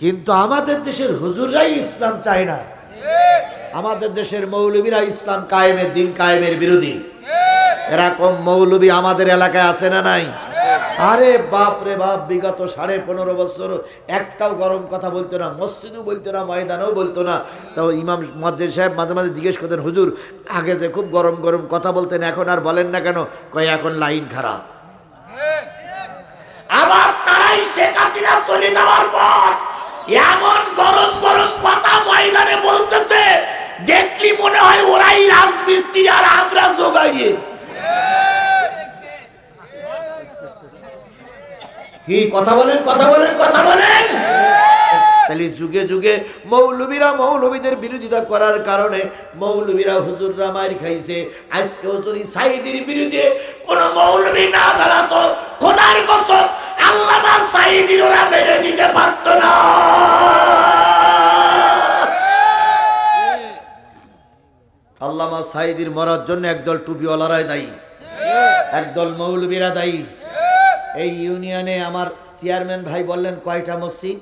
কিন্তু আমাদের দেশের হুজুররাই ইসলাম চায় না। আমাদের দেশের মৌলবীরা ইসলাম কায়েমের, দিন কায়েমের বিরোধী। এরকম মৌলবী আমাদের এলাকায় আছে না নাই? আরে বাপ রে বাপ, বিগত 15.5 বছর একটাও গরম কথা বলতো না, মসজিদও বলতো না, ময়দানেও বলতো না। তো ইমাম মুয়াজ্জিন সাহেব মাঝে মাঝে জিজ্ঞেস করতেন, হুজুর আগে যে খুব গরম গরম কথা বলতেন, এখন আর বলেন না কেন? কয় এখন লাইন খারাপ। আবার তারাই শেখ হাসিনা চলে যাওয়ার পর এমন গরম গরম কথা ময়দানে বলতেছে, দেখলি মনে হয় ওরাই রাজমিস্ত্রি আর আমরা জোগাড়িয়ে। কি কথা বলেন, কথা বলেন, কথা বলেন। তাহলে যুগে যুগে মৌলবীরা মৌলবীদের বিরোধিতা করার কারণে মৌলবীরা হুজুররা মার খাইছে। আজকেও যদি সাইদির বিরুদ্ধে কোন মৌলবী না দাঁড়াতো, খোদার কসম আল্লামা সাইদির ওরা মেরে দিতে পারত না। আল্লামা সাইদির মরার জন্য একদল টুপিওয়ালারাই দায়ী, একদল মৌলবীরা দায়ী। এই ইউনিয়নে আমার চেয়ারম্যান ভাই বললেন কয়টা মসজিদ?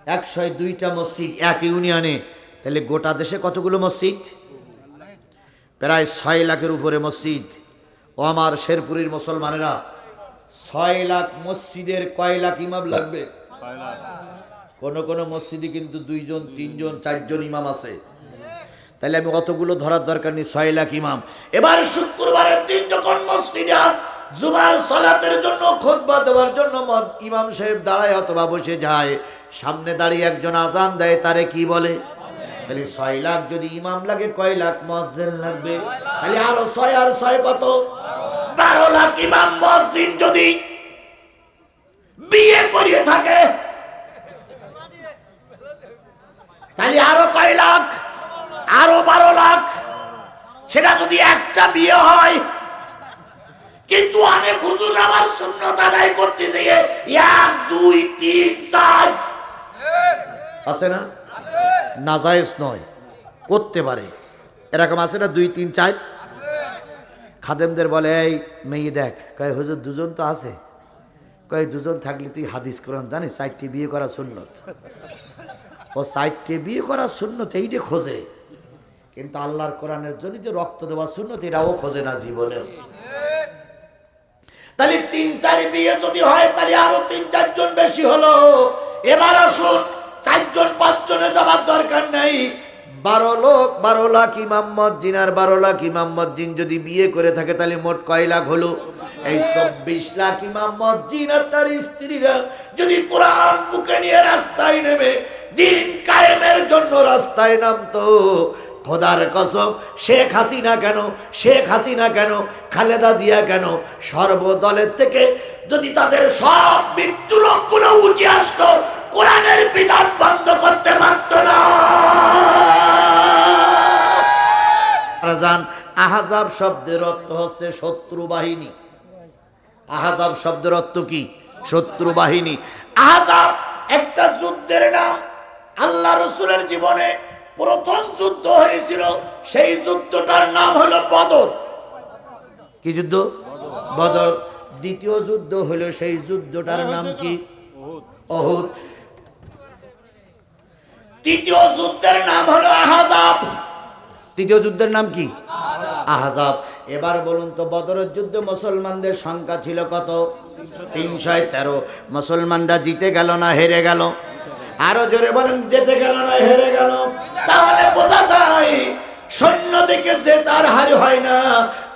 102টা মসজিদ এক ইউনিয়নে। তাহলে গোটা দেশে কতগুলো মসজিদ? প্রায় 6 লাখের উপরে মসজিদ। ও আমার শেরপুরের মুসলমানেরা, 6 লাখ মসজিদের কয় লাখ ইমাম লাগবে? কোন কোন মসজিদে কিন্তু 2 জন 3 জন 4 জন ইমাম আছে। তাহলে আমি অতগুলো ধরার দরকার নেই, 6 লাখ ইমাম। এবার শুক্রবারের দিন যখন মসজিদে জুমার সালাতের জন্য খুতবা দেওয়ার জন্য ইমাম সাহেব দাঁড়ায় অথবা বসে যায়, সামনে দাঁড়িয়ে একজন আজান দেয়, তারে কি বলে? তাহলে 6 লাখ যদি ইমাম লাগে, কয় লাখ মুয়াজ্জিন লাগবে? তাহলে আরো 6 আর 6 কত? 12 লাখ ইমাম মুয়াজ্জিন যদি বিয়ে করিয়ে থাকে, তাহলে আরো কয় লাখ? আরো 12 লাখ। সেটা যদি একটা বিয়ে হয়, কিন্তু অনেক হুজুর আবার সুন্নাত আদায় করতে গিয়ে 1 2 3 4 আছে না? নাজায়েজ নয়, করতে পারে, এরকম আছে না? 2 3 4 খাদেমদের বলে, এই মেয়ে দেখ, কয় হুজুর 2 জন তো আছে। কয় 2 জন থাকলে তুই হাদিস কোরআন জানিস? 4টে বিয়ে করা সুন্নত। ও 4টে বিয়ে করা সুন্নত এইটা খোঁজে, কিন্তু আল্লাহর কোরআনের জন্য যে রক্ত দেওয়া সুন্নত এটাও খোঁজে না জীবনে। তাহলে 3 4 বিয়ে যদি হয়, তাহলে আরো 3 4 জন বেশি হলো। এবার আসুন, 4 জন 5 জনে যাবার দরকার নাই। 12 লাখ ইমাম মুয়াজ্জিন আর 12 লাখ ইমাম মুয়াজ্জিন যদি বিয়ে করে থাকে, তাহলে মোট কয় লাখ হলো? এই 24 লাখ ইমাম মুয়াজ্জিন আর তার স্ত্রীরা যদি কোরআন বুকে নিয়ে রাস্তায় নেমে দিন কায়েমের জন্য রাস্তায় নামতো, খোদার কসম শেখ হাসিনা কেন, শেখ হাসিনা কেন, খালেদা জিয়া কেন, সর্বদলের থেকে যদি তাদের সব মৃত্যু লোকগুলো উঠে আসতো, কোরআনের বিধান বন্ধ করতে পারত না। আহজাব শব্দের অর্থ হচ্ছে শত্রু বাহিনী। আহজাব শব্দের অর্থ কি? শত্রু বাহিনী। আহজাব একটা যুদ্ধের নাম। আল্লাহ রাসূলের জীবনে প্রথম যুদ্ধ হয়েছিল, সেই যুদ্ধটার নাম হলো বদর। কি যুদ্ধ? বদর। দ্বিতীয় যুদ্ধ হলো, সেই যুদ্ধটার নাম কি? উহুদ। তৃতীয় যুদ্ধের নাম হলো আহজাব। তৃতীয় যুদ্ধের নাম কি? আহজাব। এবার বলুন তো, বদরের যুদ্ধে মুসলমানদের সংখ্যা ছিল কত? 313। মুসলমানরা জিতে গেল না হেরে গেল? আরো জোরে বলেন, জিতে গেল না হেরে গেল? তাহলে বোঝা যায় সৈন্য দেখে যে তার হার হয় না।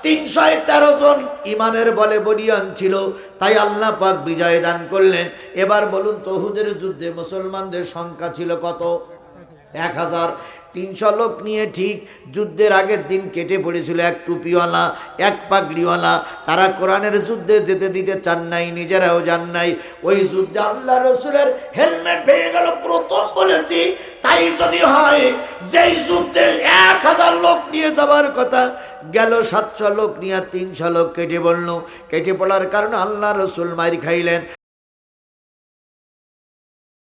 313 জন ইমানের বলে বলিয়ান ছিল, তাই আল্লাহ পাক বিজয় দান করলেন। এবার বলুন তো, উহুদের যুদ্ধে মুসলমানদের সংখ্যা ছিল কত? 1300 লোক নিয়ে ঠিক যুদ্ধের আগের দিন কেটে পড়েছিল এক টুপিওয়ালা, এক পাগড়িওয়ালা। তারা কোরআনের যুদ্ধে যেতে দিতে চান নাই, নিজেরাও যান নাই। ওই যুদ্ধে আল্লাহ রাসূলের হেলমেট ভেঙে গেল, প্রথম বলেছি। তাই যদি হয়, যেই যুদ্ধে 1000 লোক নিয়ে যাবার কথা, গেল 700 লোক নিয়ে 300 লোক কেটে পড়ল। কেটে পড়ার কারণে আল্লাহ রাসূল মার খাইলেন।